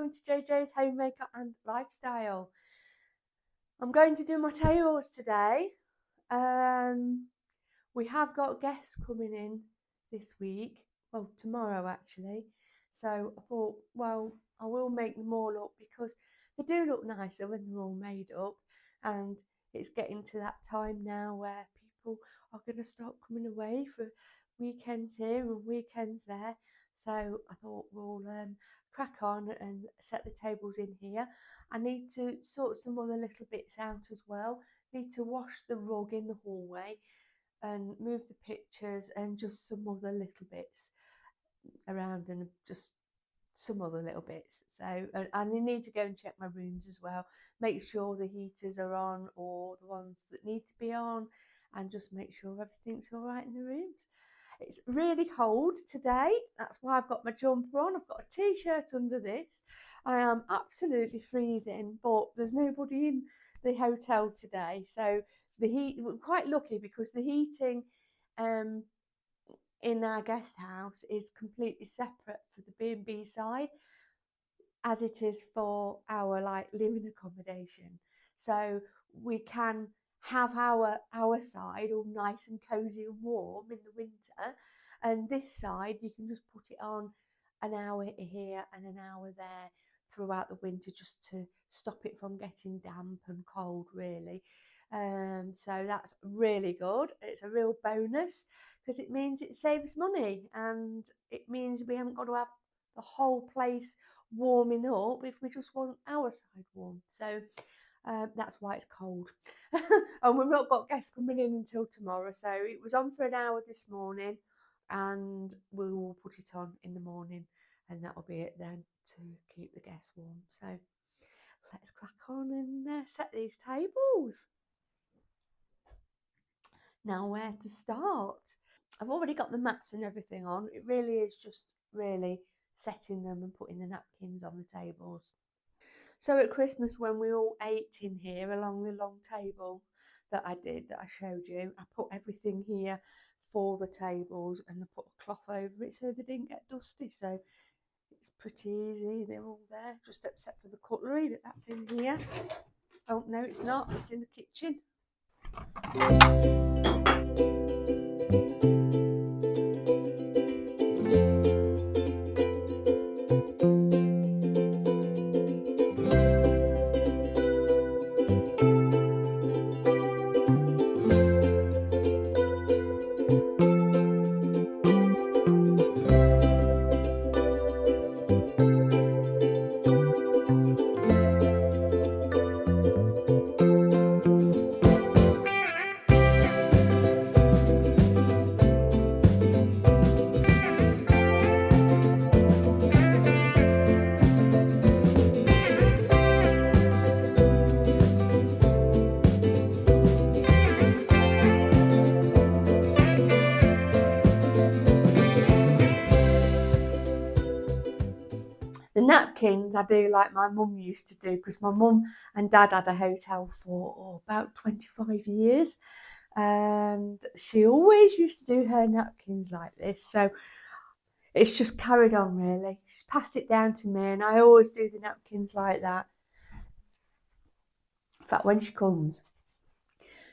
welcome to JoJo's Homemaker and Lifestyle. I'm going to do my tables today. We have got guests coming in this week, well tomorrow actually. So I thought, well, I will make them all up because they do look nicer when they're all made up, and it's getting to that time now where people are going to start coming away for weekends here and weekends there. So I thought we'll crack on and set the tables in here. I need to sort some other little bits out as well. Need to wash the rug in the hallway and move the pictures and just some other little bits around and just some other little bits. So, and I need to go and check my rooms as well, make sure the heaters are on or the ones that need to be on, and just make sure everything's all right in the rooms. It's really cold today. That's why I've got my jumper on. I've got a t-shirt under this. I am absolutely freezing, but there's nobody in the hotel today. So the heat, we're quite lucky because the heating in our guest house is completely separate for the B&B side as it is for our like living accommodation. So we can have our side all nice and cozy and warm in the winter, and this side you can just put it on an hour here and an hour there throughout the winter, just to stop it from getting damp and cold really. So that's really good. It's a real bonus because it means it saves money, and it means we haven't got to have the whole place warming up if we just want our side warm. So that's why it's cold. And we've not got guests coming in until tomorrow, so it was on for an hour this morning, and we will put it on in the morning, and that will be it then to keep the guests warm. So let's crack on and set these tables. Now, where to start? I've already got the mats and everything on. It really is just really setting them and putting the napkins on the tables. So at Christmas, when we all ate in here along the long table that I showed you, I put everything here for the tables, and I put a cloth over it so they didn't get dusty. So it's pretty easy. They're all there, just except for the cutlery, but that's in here. Oh no, it's not. It's in the kitchen. The napkins I do like my mum used to do, because my mum and dad had a hotel for about 25 years, and she always used to do her napkins like this. So it's just carried on really. She's passed it down to me, and I always do the napkins like that. In fact, when she comes,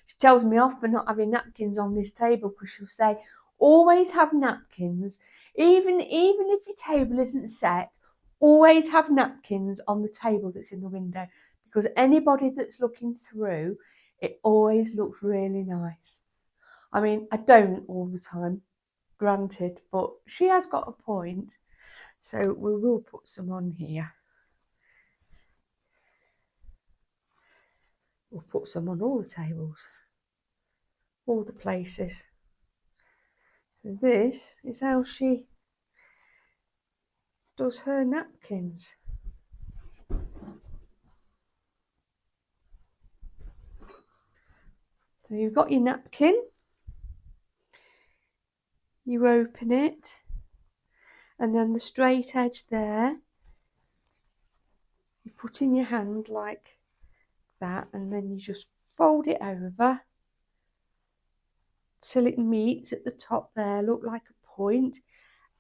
she tells me off for not having napkins on this table, because she'll say, always have napkins, even if your table isn't set. Always have napkins on the table that's in the window, because anybody that's looking through, it always looks really nice. I mean, I don't all the time, granted, but she has got a point. So we will put some on here. We'll put some on all the tables, all the places. So this is how she does her napkins. So you've got your napkin, you open it, and then the straight edge there, you put in your hand like that, and then you just fold it over till it meets at the top there, look like a point,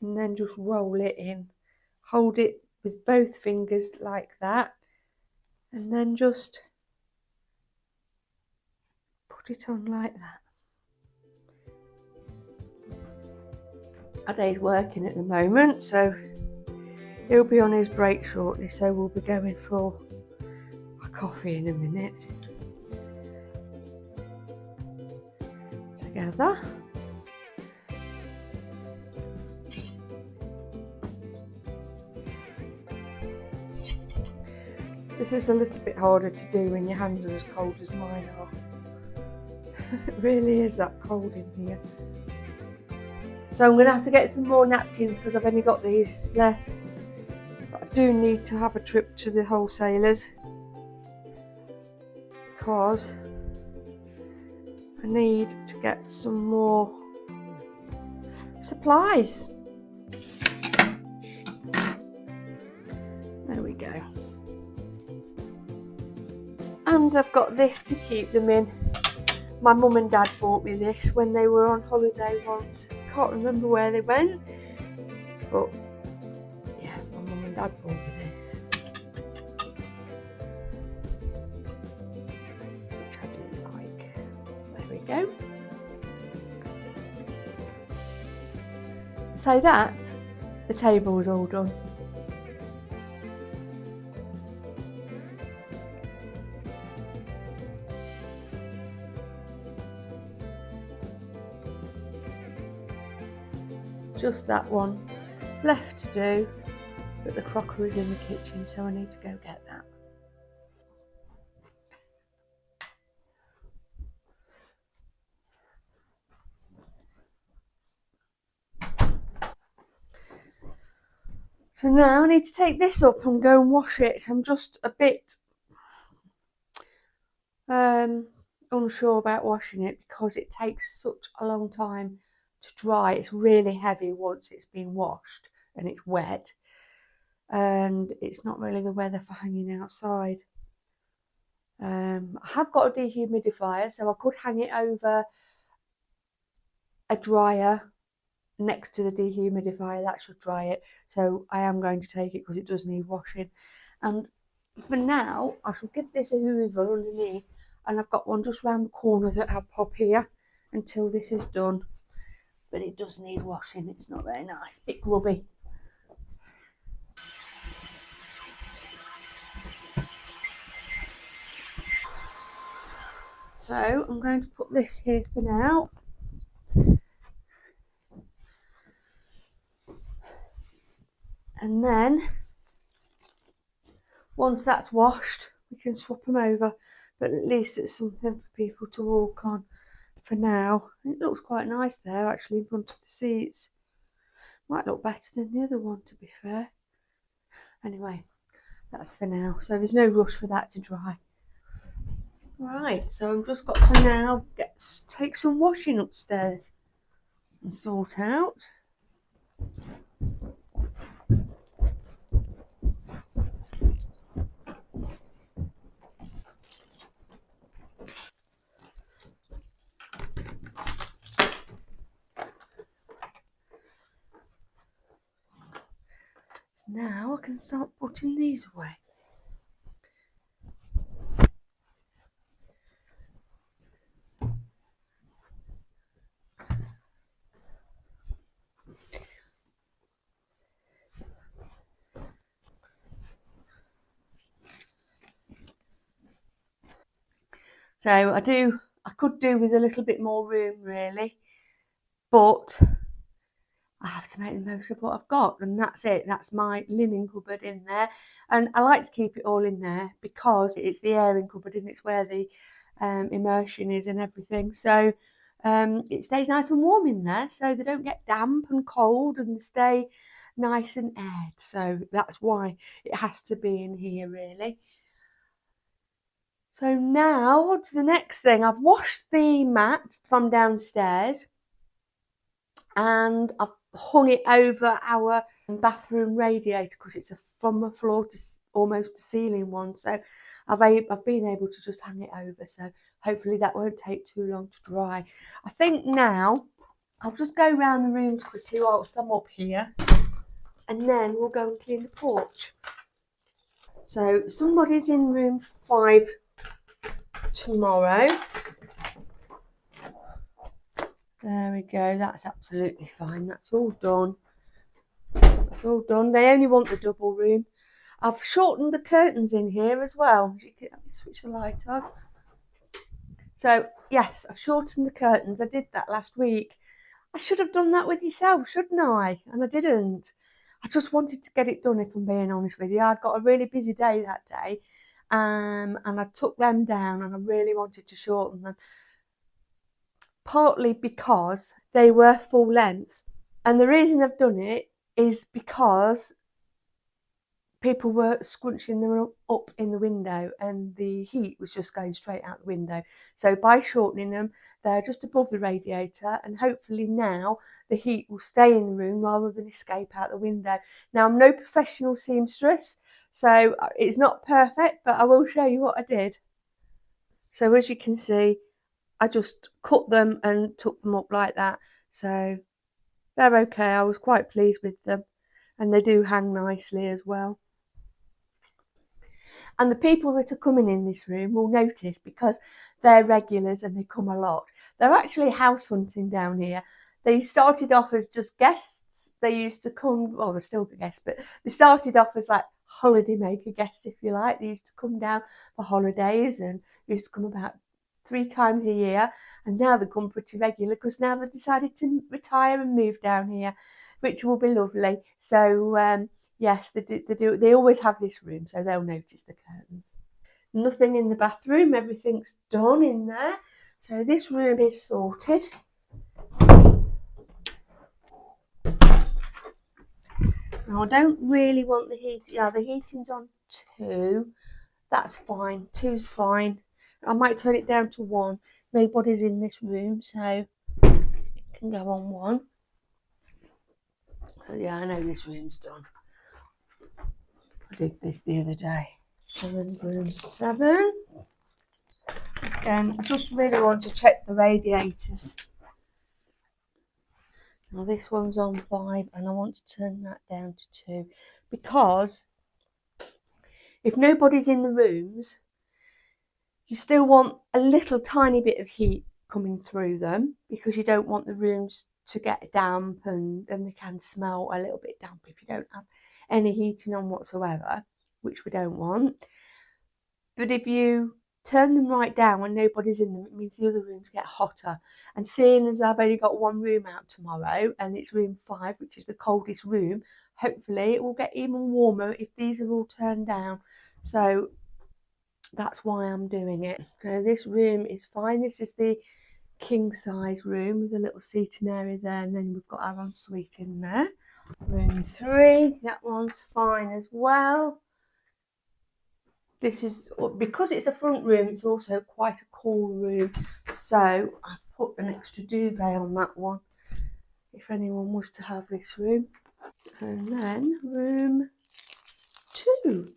and then just roll it in. Hold it with both fingers like that, and then just put it on like that. Ade's working at the moment, so he'll be on his break shortly, so we'll be going for a coffee in a minute together. This is a little bit harder to do when your hands are as cold as mine are. It really is that cold in here. So I'm going to have to get some more napkins because I've only got these left. But I do need to have a trip to the wholesalers because I need to get some more supplies. There we go. And I've got this to keep them in. My mum and dad bought me this when they were on holiday once. Can't remember where they went, but yeah, my mum and dad bought me this, which I do like. There we go. So that's the table's all done. Just that one left to do, but the crockery is in the kitchen, so I need to go get that. So now I need to take this up and go and wash it. I'm just a bit unsure about washing it because it takes such a long time to dry. It's really heavy once it's been washed and it's wet, and it's not really the weather for hanging outside. I have got a dehumidifier, so I could hang it over a dryer next to the dehumidifier. That should dry it, so I am going to take it because it does need washing. And for now I shall give this a hoover underneath, and I've got one just round the corner that I'll pop here until this is done. But it does need washing. It's not very nice, a bit grubby. So I'm going to put this here for now. And then once that's washed, we can swap them over. But at least it's something for people to walk on for now. It looks quite nice there, actually, in front of the seats. Might look better than the other one, to be fair. Anyway, that's for now. So there's no rush for that to dry. Right, so I've just got to now take some washing upstairs and sort out. So now I can start putting these away. So I could do with a little bit more room really, but I have to make the most of what I've got, and that's it. That's my linen cupboard in there, and I like to keep it all in there because it's the airing cupboard and it's where the immersion is and everything. So it stays nice and warm in there, so they don't get damp and cold, and they stay nice and aired. So that's why it has to be in here really. So now on to the next thing. I've washed the mat from downstairs and I've hung it over our bathroom radiator because it's from a floor to almost to ceiling one. So I've been able to just hang it over. So hopefully that won't take too long to dry. I think now I'll just go around the rooms quickly whilst I'm up here and then we'll go and clean the porch. So somebody's in room 5 tomorrow. There we go, that's absolutely fine. That's all done. That's all done. They only want the double room. I've shortened the curtains in here as well. You can switch the light on. So yes, I've shortened the curtains. I did that last week. I should have done that with yourself, shouldn't I? And I didn't. I just wanted to get it done, if I'm being honest with you. I'd got a really busy day that day, and I took them down, and I really wanted to shorten them. Partly because they were full length. And the reason I've done it is because people were scrunching them up in the window and the heat was just going straight out the window. So by shortening them, they're just above the radiator, and hopefully now the heat will stay in the room rather than escape out the window. Now, I'm no professional seamstress, so it's not perfect, but I will show you what I did. So as you can see, I just cut them and took them up like that. So they're okay. I was quite pleased with them, and they do hang nicely as well. And the people that are coming in this room will notice, because they're regulars and they come a lot. They're actually house hunting down here. They started off as just guests. They used to come, well, they're still guests, but they started off as like holiday maker guests, if you like. They used to come down for holidays and used to come about 3 times a year, and now they come pretty regular because now they've decided to retire and move down here, which will be lovely. So yes, they always have this room, so they'll notice the curtains. Nothing in the bathroom, everything's done in there. So this room is sorted. Now I don't really want the heat. Yeah, the heating's on 2. That's fine. 2's fine. I might turn it down to 1. Nobody's in this room, so it can go on 1. So yeah, I know this room's done. I did this the other day. And then room 7. Again, I just really want to check the radiators. Now this one's on 5, and I want to turn that down to 2, because if nobody's in the rooms, you still want a little tiny bit of heat coming through them, because you don't want the rooms to get damp, and they can smell a little bit damp if you don't have any heating on whatsoever, which we don't want. But if you turn them right down when nobody's in them, it means the other rooms get hotter. And seeing as I've only got 1 room out tomorrow, and it's room 5, which is the coldest room, hopefully it will get even warmer if these are all turned down. So that's why I'm doing it. So this room is fine. This is the king size room with a little seating area there, and then we've got our ensuite in there. Room 3, that one's fine as well. This is, because it's a front room, it's also quite a cool room, so I've put an extra duvet on that one if anyone was to have this room. And then room 2,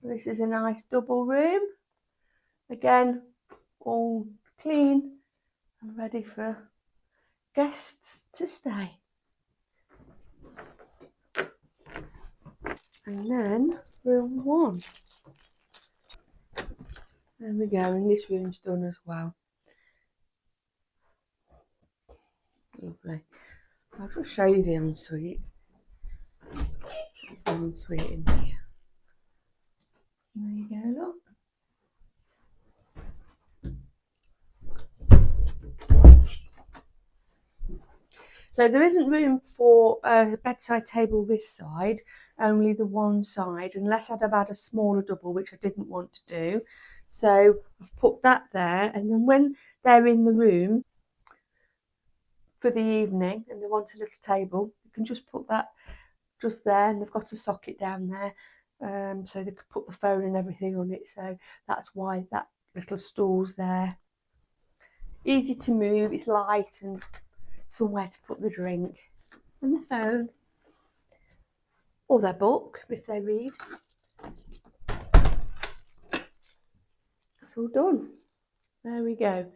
this is a nice double room, again all clean and ready for guests to stay. And then room 1, there we go, and this room's done as well. Lovely. I'll just show you the ensuite. There's the ensuite in here. There you go, look. So there isn't room for a bedside table this side, only the one side, unless I'd have had a smaller double, which I didn't want to do. So I've put that there, and then when they're in the room for the evening and they want a little table, you can just put that just there, and they've got a socket down there, so they could put the phone and everything on it. So that's why that little stool's there. Easy to move, it's light, and somewhere to put the drink and the phone or their book if they read. That's all done. There we go.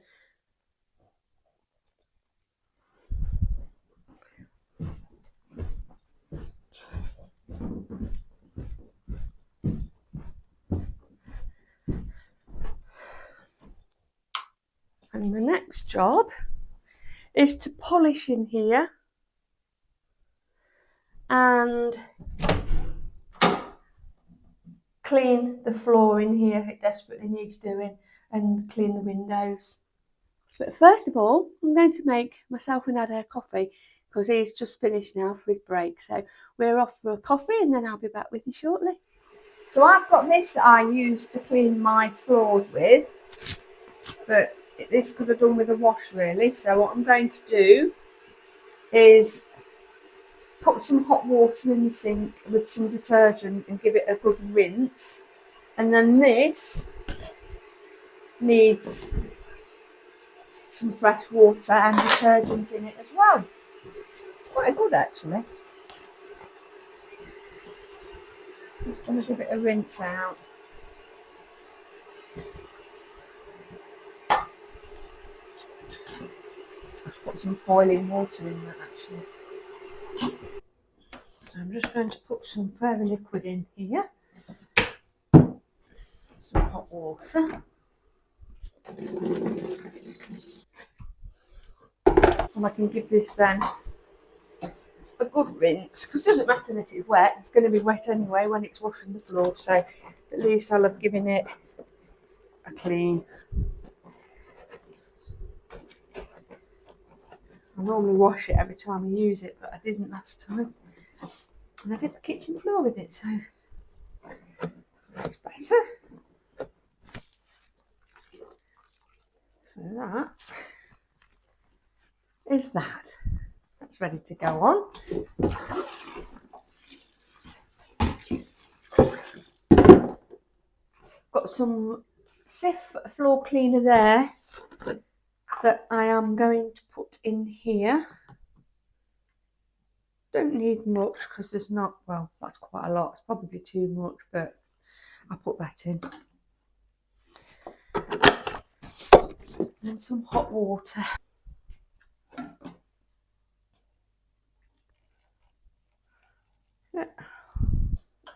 And the next job is to polish in here and clean the floor in here if it desperately needs doing, and clean the windows. But first of all, I'm going to make myself and Dad a coffee because he's just finished now for his break. So we're off for a coffee and then I'll be back with you shortly. So I've got this that I use to clean my floors with, but this could have done with a wash really. So what I'm going to do is put some hot water in the sink with some detergent and give it a good rinse. And then this needs some fresh water and detergent in it as well. It's quite good actually. Just going to give it a rinse out. Just put some boiling water in that actually. So I'm just going to put some fairy liquid in here. Some hot water. And I can give this then a good rinse, because it doesn't matter that it's wet, it's going to be wet anyway when it's washing the floor, so at least I'll have given it a clean. I normally wash it every time I use it, but I didn't last time, and I did the kitchen floor with it, so it's better. So that is that. That's ready to go on. Got some Sif floor cleaner there that I am going to put in here. Don't need much because there's not, well, that's quite a lot. It's probably too much, but I'll put that in. And some hot water.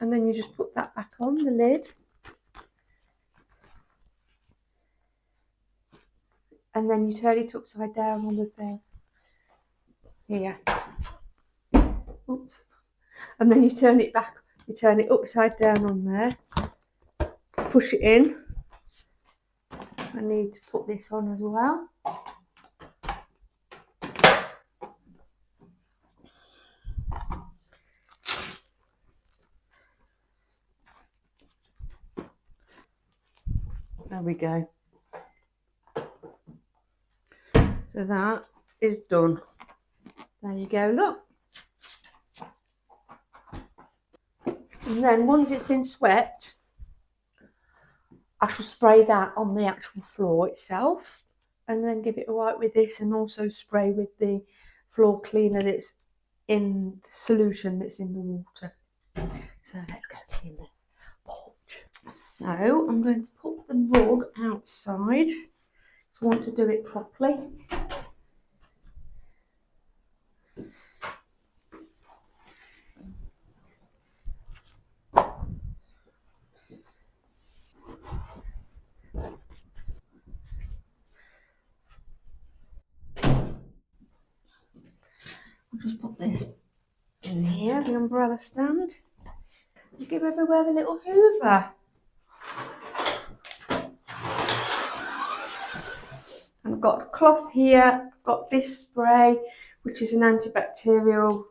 And then you just put that back on the lid. And then you turn it upside down on the thing. Here. Oops. And then you turn it back, you turn it upside down on there. Push it in. I need to put this on as well. There we go. So that is done. There you go, look. And then once it's been swept, I shall spray that on the actual floor itself and then give it a wipe with this, and also spray with the floor cleaner that's in the solution that's in the water. So let's go clean the porch. So I'm going to put the rug outside. I want to do it properly. I'll just put this in here, the umbrella stand, and give everywhere a little hoover. I've got a cloth here, I've got this spray, which is an antibacterial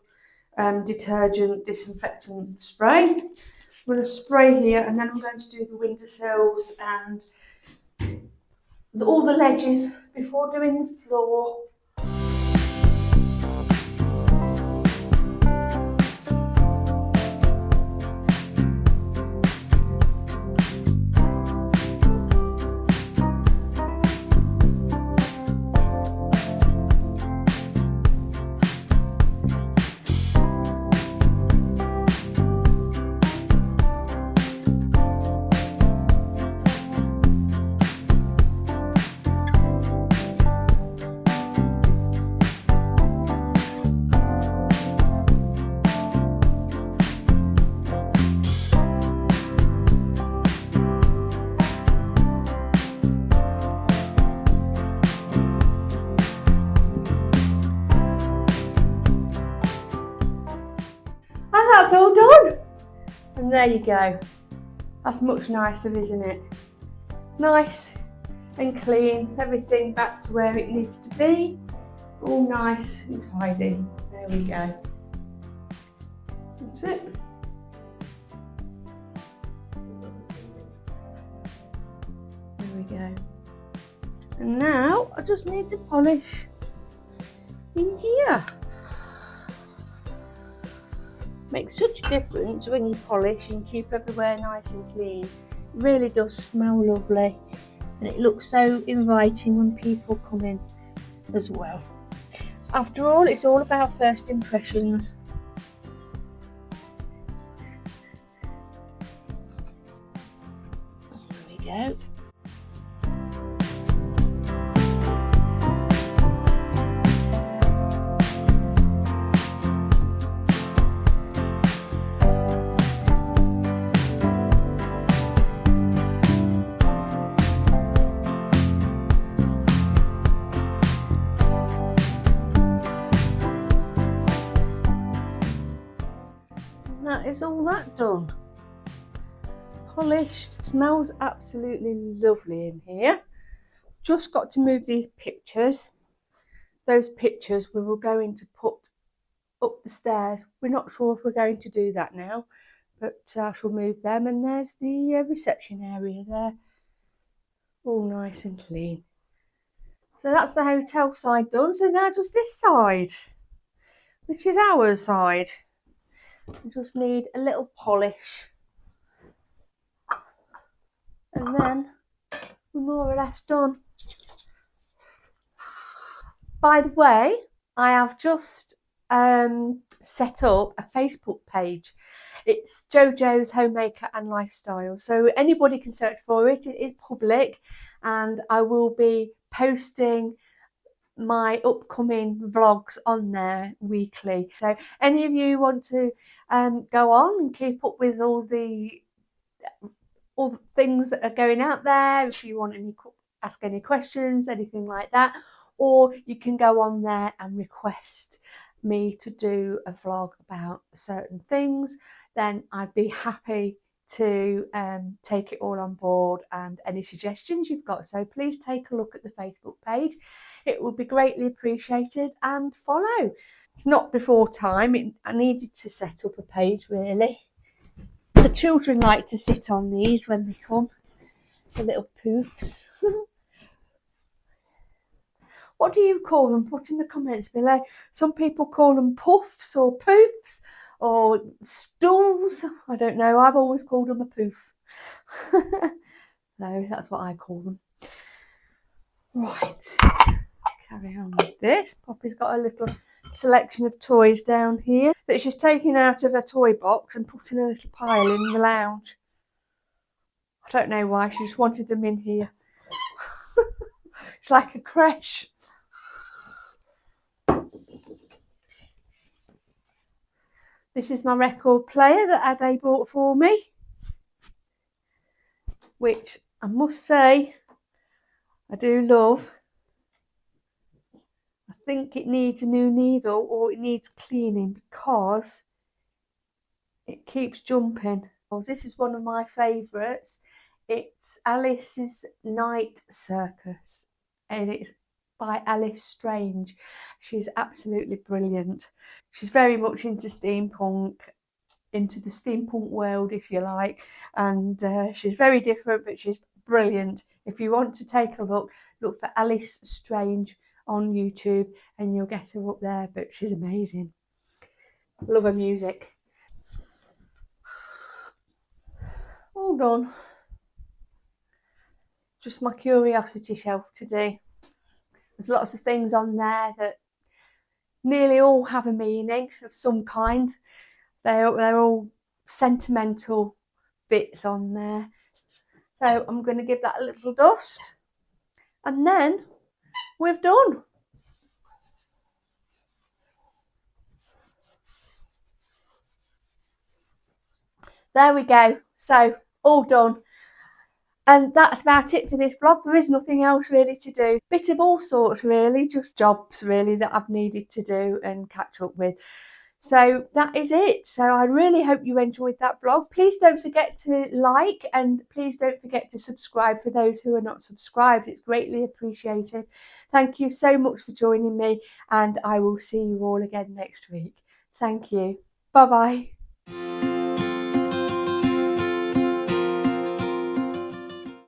detergent disinfectant spray. I'm going to spray here, and then I'm going to do the windowsills and all the ledges before doing the floor. that's all done. And there you go. That's much nicer, isn't it? Nice and clean, everything back to where it needs to be. All nice and tidy. There we go. That's it. There we go. And now I just need to polish in here. Makes such a difference when you polish and keep everywhere nice and clean. It really does smell lovely, and it looks so inviting when people come in as well. After all, it's all about first impressions. There we go. That is all that done. Polished, smells absolutely lovely in here. Just got to move these pictures. Those pictures we were going to put up the stairs. We're not sure if we're going to do that now, but I shall move them. And there's the reception area there, all nice and clean. So that's the hotel side done. So now just this side, which is our side. We just need a little polish, and then we're more or less done. By the way, I have just set up a Facebook page. It's JoJo's Homemaker and Lifestyle. So anybody can search for it. It is public, and I will be posting my upcoming vlogs on there weekly. So any of you want to go on and keep up with all the things that are going out there, if you want ask any questions, anything like that, or you can go on there and request me to do a vlog about certain things, then I'd be happy to take it all on board and any suggestions you've got. So please take a look at the Facebook page. It would be greatly appreciated, and follow. Not before time. I needed to set up a page, really. The children like to sit on these when they come, the little poofs. What do you call them? Put in the comments below. Some people call them puffs or poofs or stools. I don't know. I've always called them a poof. No, that's what I call them. Right. Carry on with this. Poppy's got a little selection of toys down here that she's taken out of her toy box and put in a little pile in the lounge. I don't know why, she just wanted them in here. It's like a creche. This is my record player that Ade bought for me, which I must say I do love. I think it needs a new needle, or it needs cleaning, because it keeps jumping. Oh, this is one of my favourites. It's Alice's Night Circus, and it's by Alice Strange. She's absolutely brilliant. She's very much into steampunk, into the steampunk world, if you like, and she's very different, but she's brilliant. If you want to take a look for Alice Strange on YouTube and you'll get her up there, but she's amazing. Love her music. All done. Just my curiosity shelf today. There's lots of things on there that nearly all have a meaning of some kind. They're all sentimental bits on there. So I'm going to give that a little dust, and then we've done. There we go. So all done. And that's about it for this vlog. There is nothing else really to do. Bit of all sorts really, just jobs really that I've needed to do and catch up with. So that is it. So I really hope you enjoyed that vlog. Please don't forget to like, and please don't forget to subscribe for those who are not subscribed. It's greatly appreciated. Thank you so much for joining me, and I will see you all again next week. Thank you. Bye bye.